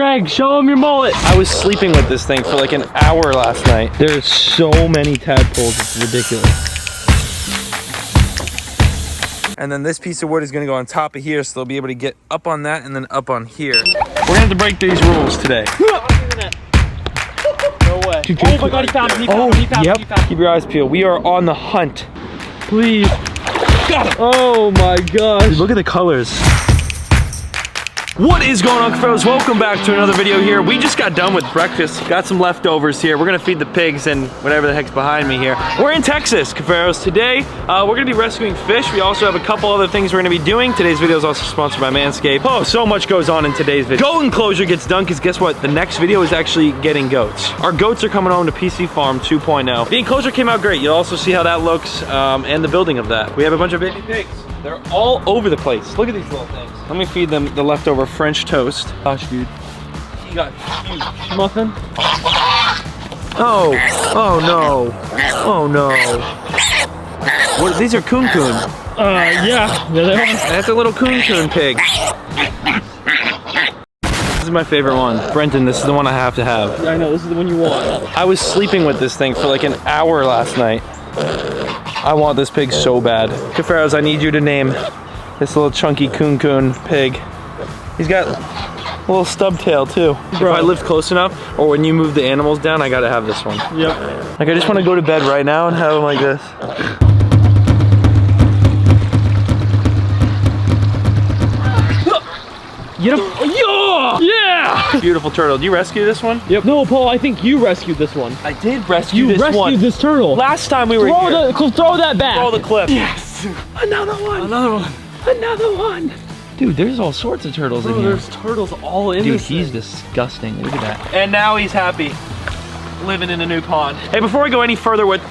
Greg, show him your mullet. I was sleeping with this thing for like an hour last night. There's so many tadpoles, it's ridiculous. And then this piece of wood is gonna go on top of here, so they'll be able to get up on that and then up on here. We're gonna have to break these rules today. No way. Oh my God, he found him. He found him. Keep your eyes peeled. We are on the hunt. Please. Got it. Oh my gosh. Dude, look at the colors. What is going on, Cuffaros? Welcome back to another video here. We just got done with breakfast. Got some leftovers here. We're gonna feed the pigs and whatever the heck's behind me here. We're in Texas, Cuffaros. Today, we're gonna be rescuing fish. We also have a couple other things we're gonna be doing. Today's video is also sponsored by Manscaped. Oh, so much goes on in today's video. Goat enclosure gets done, because guess what? The next video is actually getting goats. Our goats are coming home to PC Farm 2.0. The enclosure came out great. You'll also see how that looks and the building of that. We have a bunch of baby pigs. They're all over the place. Look at these little things. Let me feed them the leftover French toast. Gosh, dude. He got huge. Muffin? Oh no. Oh no. What, these are coon. Yeah, they are. That's a little coon pig. This is my favorite one. Brenton, this is the one I have to have. I know, this is the one you want. I was sleeping with this thing for like an hour last night. I want this pig so bad. Cuffaros, I need you to name this little chunky coon pig. He's got a little stub tail too. Bro. If I lived close enough, or when you move the animals down, I gotta have this one. Yep. Like, I just want to go to bed right now and have him like this. Get him. Yeah! Beautiful turtle. Did you rescue this one? Yep. No, Paul, I think you rescued this one. I did rescue this one. You rescued this turtle. Last time we were here. Throw that back. Throw the clip. Yes. Another one. Another one. Another one. Dude, there's all sorts of turtles in here. There's turtles all in this. Dude, he's disgusting. Look at that. And now he's happy. Living in a new pond. Hey, before we go any further with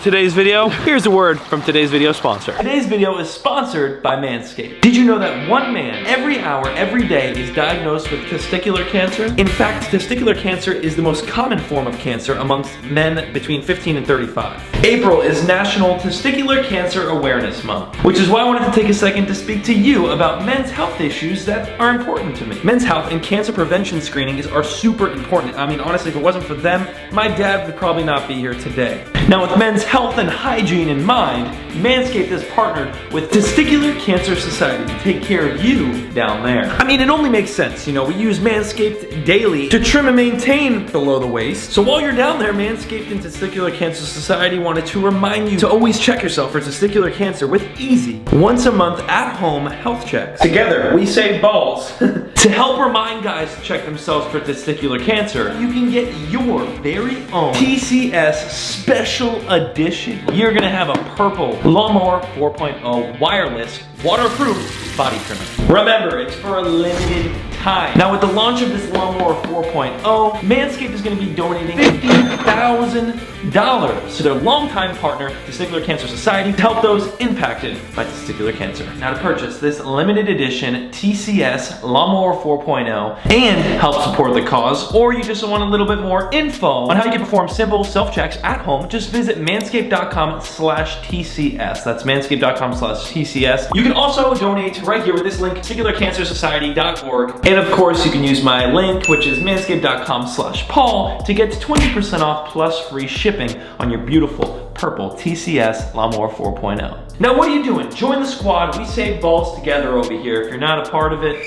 today's video, here's a word from today's video sponsor. Today's video is sponsored by Manscaped. Did you know that one man every hour, every day is diagnosed with testicular cancer? In fact, testicular cancer is the most common form of cancer amongst men between 15 and 35. April is National Testicular Cancer Awareness Month, which is why I wanted to take a second to speak to you about men's health issues that are important to me. Men's health and cancer prevention screenings are super important. I mean, honestly, if it wasn't for them, my dad would probably not be here today. Now, with men's health and hygiene in mind, Manscaped has partnered with Testicular Cancer Society to take care of you down there. I mean, it only makes sense. You know, we use Manscaped daily to trim and maintain below the waist. So while you're down there, Manscaped and Testicular Cancer Society wanted to remind you to always check yourself for testicular cancer with easy, once a month at-home health checks. Together, we save balls. To help remind guys to check themselves for testicular cancer, you can get your very own TCS Special Edition. You're gonna have a purple Lawnmower 4.0 wireless waterproof body trimmer. Remember, it's for a limited time. Now, with the launch of this Lawnmower 4.0, Manscaped is gonna be donating $50,000 to their longtime partner, Testicular Cancer Society, to help those impacted by testicular cancer. Now, to purchase this limited edition TCS Lawnmower 4.0 and help support the cause, or you just want a little bit more info on how you can perform simple self-checks at home, just visit manscaped.com/TCS. That's manscaped.com/TCS. You can also donate right here with this link, testicularcancersociety.org. And of course, you can use my link, which is manscaped.com/Paul, to get 20% off plus free shipping on your beautiful purple TCS Lawnmower 4.0. Now, what are you doing? Join the squad. We save balls together over here. If you're not a part of it,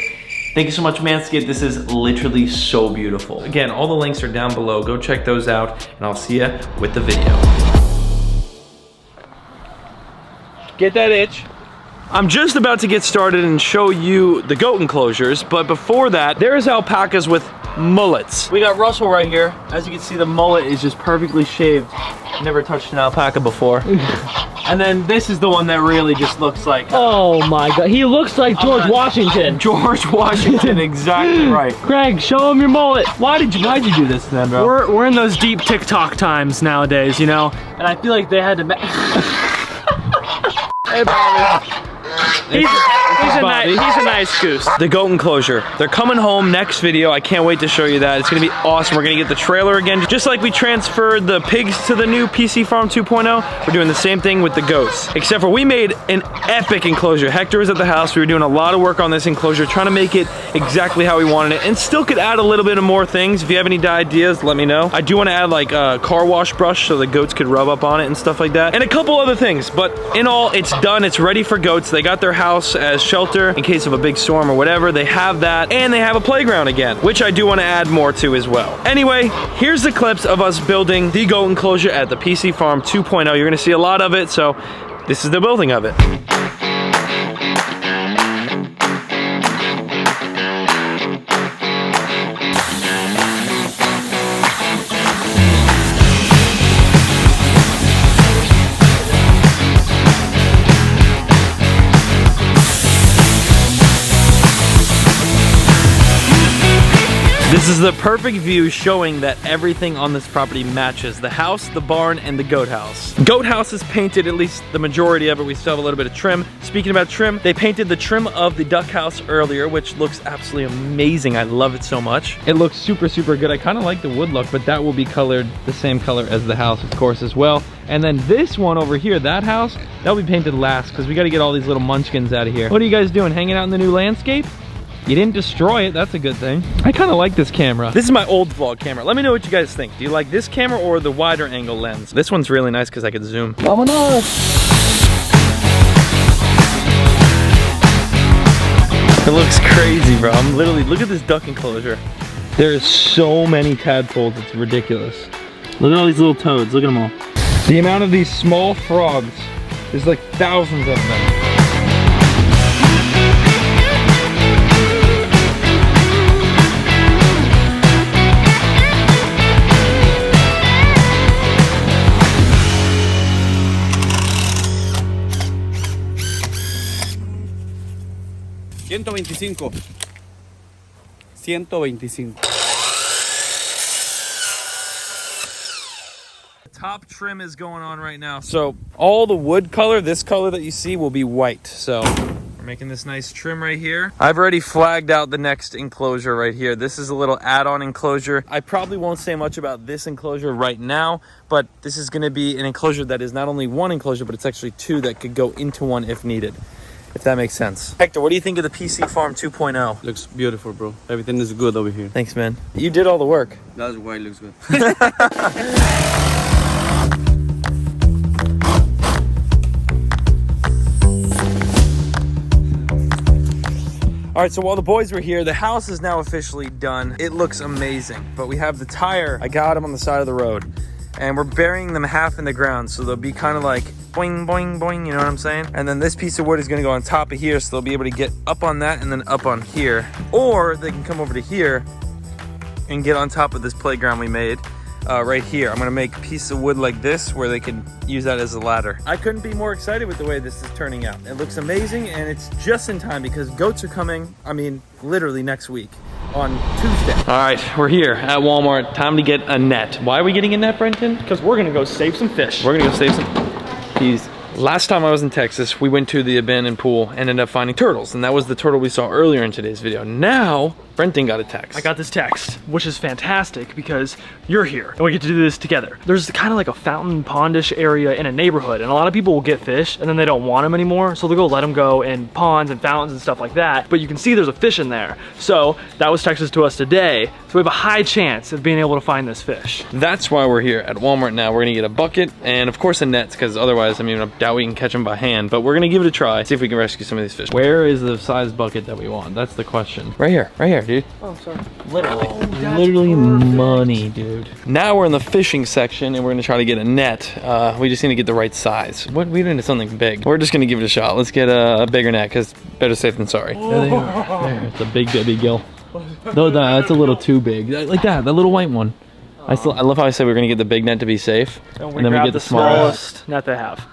thank you so much, Manscaped. This is literally so beautiful. Again, all the links are down below. Go check those out, and I'll see you with the video. Get that itch. I'm just about to get started and show you the goat enclosures, but before that, there's alpacas with mullets. We got Russell right here. As you can see, the mullet is just perfectly shaved. Never touched an alpaca before. And then this is the one that really just looks like... Oh my God, he looks like George Washington. George Washington, exactly right. Greg, show him your mullet. Why'd you do this then, bro? We're in those deep TikTok times nowadays, you know? And I feel like they had to... Hey, Bobby. He's a nice goose. The goat enclosure. They're coming home next video. I can't wait to show you that. It's gonna be awesome. We're gonna get the trailer again. Just like we transferred the pigs to the new PC Farm 2.0, we're doing the same thing with the goats. Except for we made an epic enclosure. Hector was at the house. We were doing a lot of work on this enclosure, trying to make it exactly how we wanted it, and still could add a little bit of more things. If you have any ideas, let me know. I do want to add like a car wash brush so the goats could rub up on it and stuff like that, and a couple other things. But in all, it's done. It's ready for goats. They got their house as shelter in case of a big storm or whatever. They have that, and they have a playground again, which I do want to add more to as well. Anyway, here's the clips of us building the goat enclosure at the PC Farm 2.0. You're gonna see a lot of it, so this is the building of it. This is the perfect view showing that everything on this property matches. The house, the barn, and the goat house. Goat house is painted, at least the majority of it. We still have a little bit of trim. Speaking about trim, they painted the trim of the duck house earlier, which looks absolutely amazing. I love it so much. It looks super, super good. I kind of like the wood look, but that will be colored the same color as the house, of course, as well. And then this one over here, that house, that'll be painted last because we got to get all these little munchkins out of here. What are you guys doing? Hanging out in the new landscape? You didn't destroy it, that's a good thing. I kind of like this camera. This is my old vlog camera. Let me know what you guys think. Do you like this camera or the wider angle lens? This one's really nice because I could zoom. Vámonos! It looks crazy, bro. I'm literally, look at this duck enclosure. There's so many tadpoles, it's ridiculous. Look at all these little toads, look at them all. The amount of these small frogs, there's like thousands of them. Top trim is going on right now. So all the wood color, this color that you see, will be white. So we're making this nice trim right here. I've already flagged out the next enclosure right here. This is a little add-on enclosure. I probably won't say much about this enclosure right now, but this is going to be an enclosure that is not only one enclosure, but it's actually two that could go into one if needed. If that makes sense. Hector, what do you think of the PC Farm 2.0? Looks beautiful, bro. Everything is good over here. Thanks, man. You did all the work. That's why it looks good. All right, so while the boys were here, the house is now officially done. It looks amazing, but we have the tire. I got them on the side of the road, and we're burying them half in the ground, so they'll be kind of like boing, boing, boing, you know what I'm saying? And then this piece of wood is gonna go on top of here, so they'll be able to get up on that and then up on here. Or they can come over to here and get on top of this playground we made right here. I'm gonna make a piece of wood like this where they can use that as a ladder. I couldn't be more excited with the way this is turning out. It looks amazing, and it's just in time because goats are coming, I mean, literally next week. On Tuesday. All right, we're here at Walmart. Time to get a net. Why are we getting a net, Brenton? Because we're gonna go save some fish. We're gonna go save some. Last time I was in Texas, we went to the abandoned pool and ended up finding turtles, and that was the turtle we saw earlier in today's video. Now, Brenton got a text. I got this text, which is fantastic because you're here and we get to do this together. There's kind of like a fountain pondish area in a neighborhood, and a lot of people will get fish and then they don't want them anymore, so they'll go let them go in ponds and fountains and stuff like that, but you can see there's a fish in there. So that was texted to us today, so we have a high chance of being able to find this fish. That's why we're here at Walmart now. We're gonna get a bucket and of course a net, because otherwise, I mean, I doubt we can catch them by hand, but we're gonna give it a try, see if we can rescue some of these fish. Where is the size bucket that we want? That's the question. Right here, dude. Oh, sorry. Literally. Oh, literally money, dude. Now we're in the fishing section and we're gonna try to get a net. We just need to get the right size. What, we need something big. We're just gonna give it a shot. Let's get a bigger net, because better safe than sorry. There they are. There, it's a big baby gill. No, that's a little too big. Like that little white one. I love how I said we're gonna get the big net to be safe, and then we get the smallest net they have.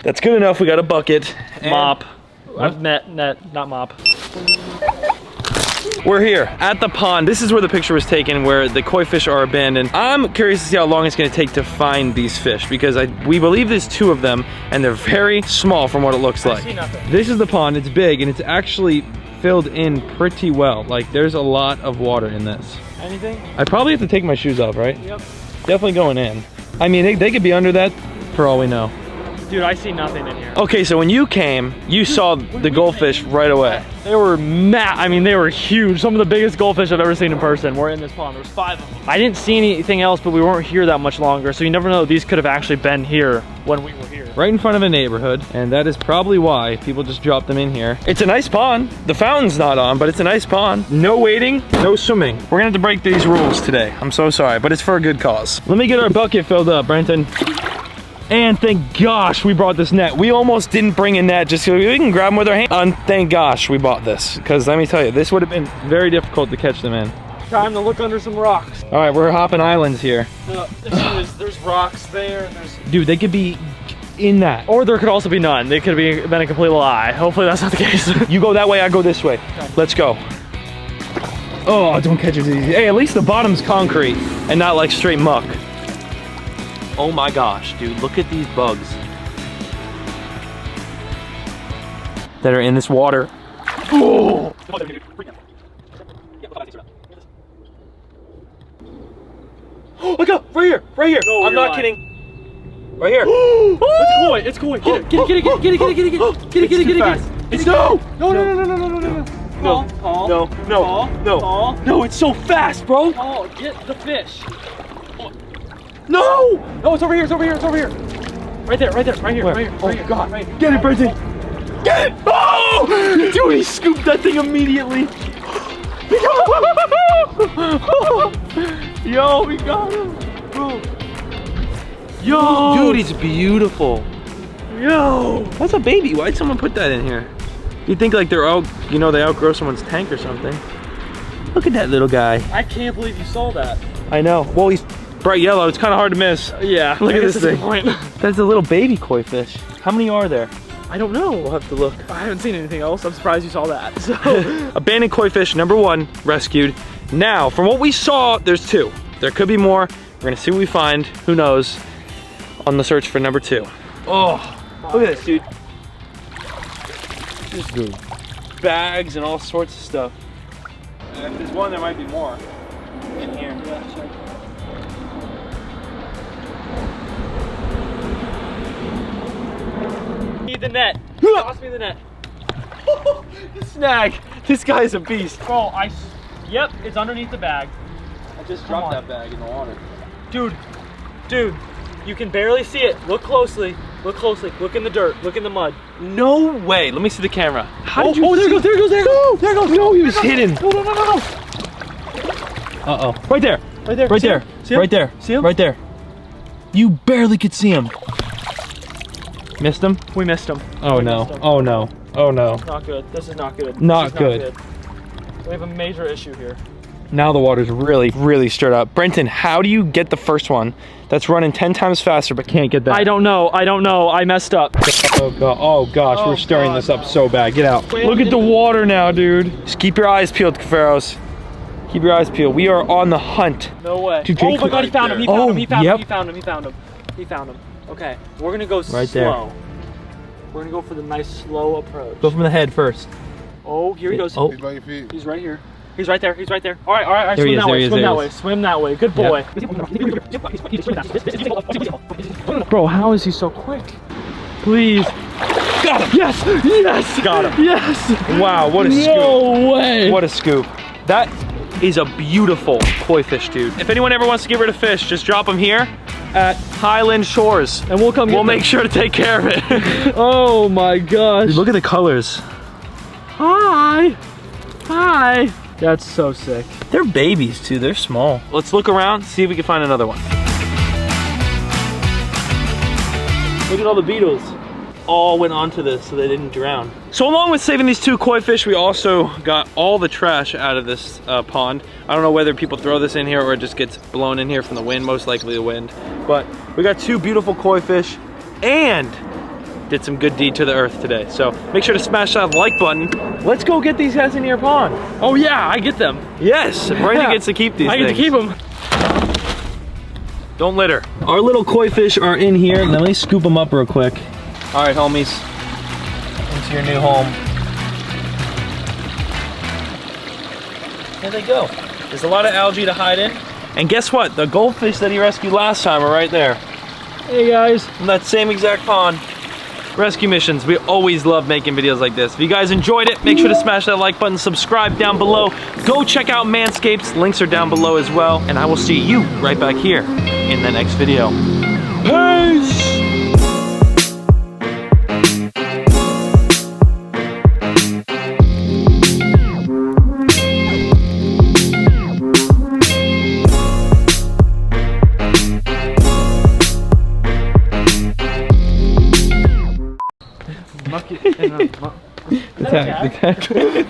That's good enough. We got a bucket. Mop. Net, not mop. We're here at the pond. This is where the picture was taken, where the koi fish are abandoned. I'm curious to see how long it's gonna take to find these fish, because we believe there's 2 of them, and they're very small from what it looks like. I see nothing. This is the pond, it's big, and it's actually filled in pretty well. Like, there's a lot of water in this. Anything? I probably have to take my shoes off, right? Yep. Definitely going in. I mean, they could be under that for all we know. Dude, I see nothing in here. Okay, so when you came, you saw the goldfish right away. They were I mean, they were huge. Some of the biggest goldfish I've ever seen in person were in this pond. There was 5 of them. I didn't see anything else, but we weren't here that much longer, so you never know. These could have actually been here when we were here. Right in front of a neighborhood, and that is probably why people just drop them in here. It's a nice pond. The fountain's not on, but it's a nice pond. No wading, no swimming. We're gonna have to break these rules today. I'm so sorry, but it's for a good cause. Let me get our bucket filled up, Brenton. And thank gosh we brought this net. We almost didn't bring a net just so we can grab them with our hand. And thank gosh we bought this, because let me tell you, this would have been very difficult to catch them in. Time to look under some rocks. All right, we're hopping islands here. There's rocks there. Dude, they could be in that. Or there could also be none. They could have been a complete lie. Hopefully that's not the case. You go that way, I go this way. Okay. Let's go. Oh, don't catch it easy. Hey, at least the bottom's concrete and not like straight muck. Oh my gosh, dude, look at these bugs that are in this water. Oh! Look up, right here, right here. No, I'm not lying. kidding. Right here. It's koi, it's koi. Get it, get it, get it, get it, get it, get it, get it, get it, get it, get it, get it. It's no! No, no, no, no, no, no, no, no. No, Paul, no, no, Paul, no, Paul. no, it's so fast, bro. Paul, get the fish. No! No, it's over here, it's over here, it's over here. Right there, right there, right here, Where? right here. Oh right here, God, right here. get it, Brenton. Get it! Oh! Dude, he scooped that thing immediately. Yo, we got him, bro. Yo, dude, he's beautiful. Yo, that's a baby. Why'd someone put that in here? You'd think like they're out, you know, they outgrow someone's tank or something. Look at that little guy. I can't believe you saw that. I know. Well, he's bright yellow. It's kind of hard to miss. Yeah. Look at this thing. Point. That's a little baby koi fish. How many are there? I don't know. We'll have to look. I haven't seen anything else. I'm surprised you saw that. So Abandoned koi fish #1 rescued. Now, from what we saw, there's 2. There could be more. We're gonna see what we find. Who knows? On the search for #2. Oh, look at this, dude. Just bags and all sorts of stuff. And if there's one, there might be more in here. need the net. Toss me the net. Snag. This guy's a beast. Bro, yep, it's underneath the bag. I just dropped that bag in the water. Dude, you can barely see it. Look closely. Look closely. Look in the dirt. Look in the mud. No way. Let me see the camera. How did you there it goes, there it goes, there it goes. There it goes. No, he was hidden. No. Uh-oh. Right there. Right there. Right See there. him? See him? Right there. See him? Right there. You barely could see him. Missed him? We missed him. Oh no. Oh no. Oh no. Not good. This is not good. Not good. We have a major issue here. Now the water's really stirred up. Brenton, how do you get the first one that's running 10 times faster but can't get back? I don't know. I messed up. Oh god. Oh gosh, we're stirring this up so bad. Get out. Look at the water now, dude. Just keep your eyes peeled, Cuffaros. Keep your eyes peeled. We are on the hunt. No way. Dude, Oh my god, he found him. He found him. He found yep. him. He found him. He found him. He found him. Okay, we're gonna go right slow. there. We're gonna go for the nice slow approach. Go from the head first. Oh, here he goes. Oh. He's right here. He's right there. He's right there. All right. There Swim that way. he is, Swim there that he way. is. Swim that way. Good boy. Bro, how is he so quick? Please. Got him. Yes. Yes. Got him. Yes. Wow, what a scoop. No way. What a scoop. That is a beautiful koi fish, dude. If anyone ever wants to get rid of fish, just drop them here at Highland Shores. And we'll come. We'll make sure to take care of it. Oh my gosh. Dude, look at the colors. Hi. Hi. That's so sick. They're babies too, they're small. Let's look around, see if we can find another one. Look at all the beetles. All went onto this so they didn't drown. So along with saving these 2 koi fish, we also got all the trash out of this pond. I don't know whether people throw this in here or it just gets blown in here from the wind, most likely the wind. But we got 2 beautiful koi fish and did some good deed to the earth today. So make sure to smash that like button. Let's go get these guys into your pond. Oh yeah, I get them. Yes, Brandon gets to keep these I get to keep them. Don't litter. Our little koi fish are in here. Let me scoop them up real quick. All right, homies. Into your new home. There they go. There's a lot of algae to hide in. And guess what? The goldfish that he rescued last time are right there. Hey guys. In that same exact pond. Rescue missions. We always love making videos like this. If you guys enjoyed it, make sure to smash that like button, subscribe down below. Go check out Manscaped's. Links are down below as well. And I will see you right back here in the next video. Peace!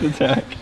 Attack.